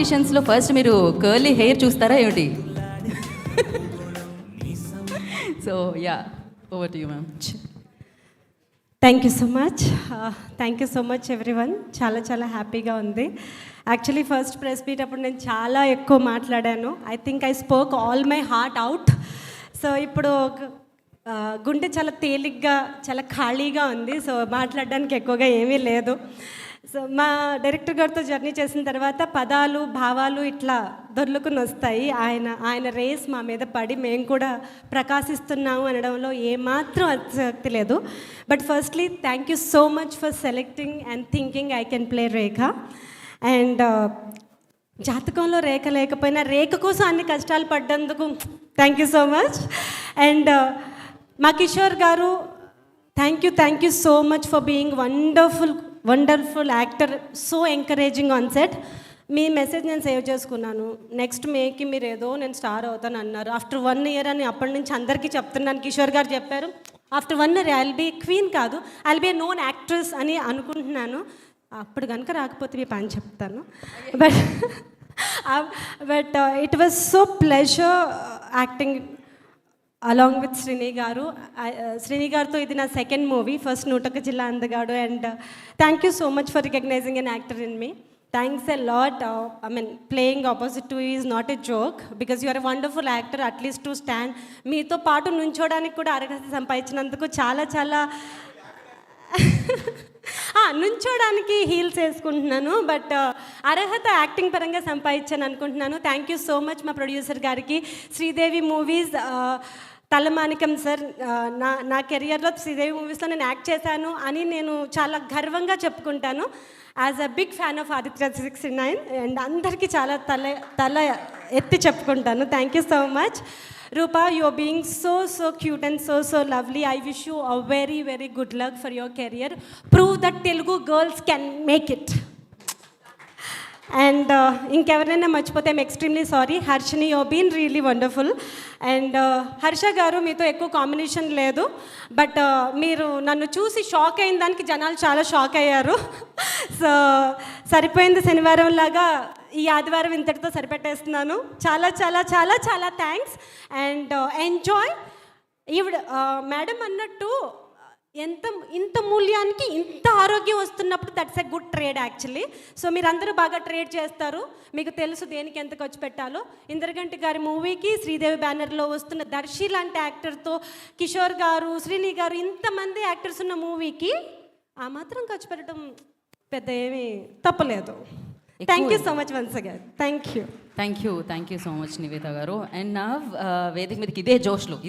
కాంపిటీషన్స్లో first మీరు curly hair చూస్తారా ఏమిటి? So yeah, over to you ma'am. Thank you so much everyone. చాలా చాలా హ్యాపీగా ఉంది. యాక్చువల్లీ ఫస్ట్ ప్రెస్ మీట్ అప్పుడు నేను చాలా ఎక్కువ మాట్లాడాను. I think I spoke all my heart out. So ఇప్పుడు గుండె చాలా తేలిగ్గా చాలా ఖాళీగా ఉంది. సో మాట్లాడడానికి ఎక్కువగా ఏమీ లేదు. సో మా డైరెక్టర్ గారితో జర్నీ చేసిన తర్వాత పదాలు భావాలు ఇట్లా దొర్లుకుని వస్తాయి. ఆయన రేస్ మా మీద పడి మేము కూడా ప్రకాశిస్తున్నాము అనడంలో ఏమాత్రం ఆసక్తి లేదు. But firstly thank you so much for selecting and thinking I can play Rekha. And జాతకంలో రేఖ లేకపోయినా రేఖ కోసం అన్ని కష్టాలు పడ్డందుకు thank you so much. And మా Kishore garu thank you so much for being wonderful actor, so encouraging on set. మీ message నేను save చేసుకున్నాను. నెక్స్ట్ మేకి మీరు ఏదో నేను స్టార్ అవుతాను అన్నారు. ఆఫ్టర్ 1 year అని అప్పటి నుంచి అందరికీ చెప్తున్నాను. కిషోర్ గారు చెప్పారు after 1 year I'll be queen కాదు, ఐల్ బీ నోన్ యాక్ట్రెస్ అని అనుకుంటున్నాను. అప్పుడు కనుక రాకపోతే మీ పని చెప్తాను. But it was so pleasure acting along with Srini garu. Srini గారితో ఇది నా సెకండ్ మూవీ. ఫస్ట్ నూటొక్క జిల్లా అందగాడు. And thank you so much for recognising an actor in me. Thanks a lot. I mean playing opposite to is not a joke because you are a wonderful actor. At least to stand మీతో పాటు నుంచోడానికి కూడా అర్హత సంపాదించినందుకు చాలా చాలా నుంచోడానికి heels వేసుకుంటున్నాను. బట్ అర్హత యాక్టింగ్ పరంగా సంపాదించాను అనుకుంటున్నాను. థ్యాంక్ యూ సో మచ్ మా ప్రొడ్యూసర్ గారికి. శ్రీదేవి మూవీస్ తలమానికం సార్, నా కెరియర్లో శ్రీదేవి మూవీస్లో నేను యాక్ట్ చేశాను అని నేను చాలా గర్వంగా చెప్పుకుంటాను. As a big fan of Aditya 69 and అందరికీ చాలా తల ఎత్తి చెప్పుకుంటాను. Thank you so much. Rupa, you're being so cute and so lovely. I wish you a very good luck for your career. Prove that Telugu girls can make it. And ఇంకెవరైనా మర్చిపోతే I'm extremely sorry. Harshini, you been really wonderful. And Harsha garu మీతో ఎక్కువ combination లేదు. But మీరు నన్ను చూసి shock అయిన దానికి జనాలు చాలా షాక్ అయ్యారు. సో సరిపోయింది శనివారం లాగా ఈ ఆదివారం ఇంతటితో సరిపెట్టేస్తున్నాను. చాలా చాలా చాలా చాలా థ్యాంక్స్ అండ్ ఎంజాయ్. ఈవిడ మేడం అన్నట్టు ఇంత మూల్యానికి ఇంత ఆరోగ్యం వస్తున్నప్పుడు that's a good trade actually. So మీరందరూ బాగా ట్రేడ్ చేస్తారు. మీకు తెలుసు దేనికి ఎంత ఖర్చు పెట్టాలో. ఇంద్రగంటి గారి మూవీకి శ్రీదేవి బ్యానర్లో వస్తున్న దర్శి లాంటి యాక్టర్తో కిషోర్ గారు, శ్రీని గారు ఇంతమంది యాక్టర్స్ ఉన్న మూవీకి ఆ మాత్రం ఖర్చు పెట్టడం పెద్ద ఏమీ తప్పలేదు. Thank you so much once again. Thank you so much Nivetha గారు. అండ్ నా వేదిక మీదకి ఇదే జోష్లో ఇదే